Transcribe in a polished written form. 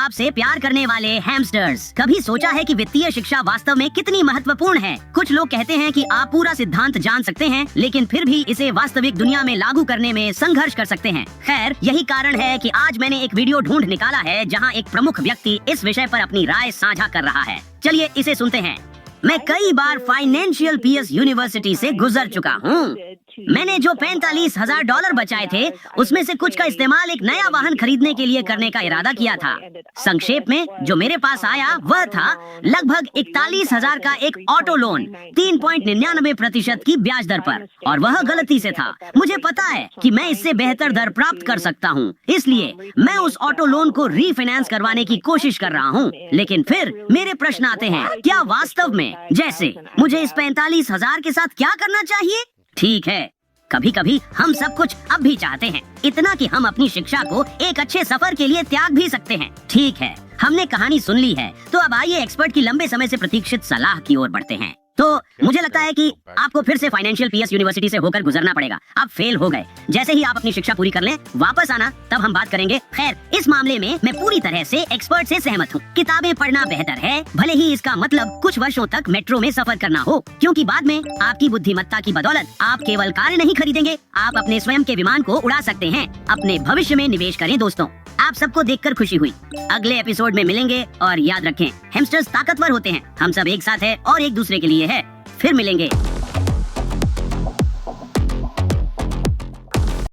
आपसे प्यार करने वाले हैमस्टर्स, कभी सोचा है कि वित्तीय शिक्षा वास्तव में कितनी महत्वपूर्ण है? कुछ लोग कहते हैं कि आप पूरा सिद्धांत जान सकते हैं, लेकिन फिर भी इसे वास्तविक दुनिया में लागू करने में संघर्ष कर सकते हैं। खैर, यही कारण है कि आज मैंने एक वीडियो ढूंढ निकाला है जहां एक प्रमुख व्यक्ति इस विषय पर अपनी राय साझा कर रहा है। चलिए इसे सुनते हैं। मैं कई बार फाइनेंशियल पीएस यूनिवर्सिटी से गुजर चुका हूँ। मैंने जो $45,000 बचाए थे, उसमें से कुछ का इस्तेमाल एक नया वाहन खरीदने के लिए करने का इरादा किया था। संक्षेप में जो मेरे पास आया वह था लगभग 41,000 का एक ऑटो लोन 3.99% की ब्याज दर पर, और वह गलती से था। मुझे पता है कि मैं इससे बेहतर दर प्राप्त कर सकता हूँ, इसलिए मैं उस ऑटो लोन को रीफाइनेंस करवाने की कोशिश कर रहा हूँ। लेकिन फिर मेरे प्रश्न आते हैं, क्या वास्तव में जैसे मुझे इस 45,000 के साथ क्या करना चाहिए? ठीक है, कभी कभी हम सब कुछ अब भी चाहते हैं, इतना कि हम अपनी शिक्षा को एक अच्छे सफर के लिए त्याग भी सकते हैं। ठीक है, हमने कहानी सुन ली है, तो अब आइए एक्सपर्ट की लंबे समय से प्रतीक्षित सलाह की ओर बढ़ते हैं। तो मुझे लगता है कि आपको फिर से फाइनेंशियल पीएस यूनिवर्सिटी से होकर गुजरना पड़ेगा। आप फेल हो गए। जैसे ही आप अपनी शिक्षा पूरी कर लें, वापस आना, तब हम बात करेंगे। खैर, इस मामले में मैं पूरी तरह से एक्सपर्ट से सहमत हूँ। किताबें पढ़ना बेहतर है, भले ही इसका मतलब कुछ वर्षों तक मेट्रो में सफर करना हो, क्योंकि बाद में आपकी बुद्धिमत्ता की बदौलत आप केवल कार नहीं खरीदेंगे, आप अपने स्वयं के विमान को उड़ा सकते हैं। अपने भविष्य में निवेश करें दोस्तों। आप सबको देखकर खुशी हुई। अगले एपिसोड में मिलेंगे, और याद रखें, हैमस्टर्स ताकतवर होते हैं। हम सब एक साथ हैं और एक दूसरे के लिए है। फिर मिलेंगे।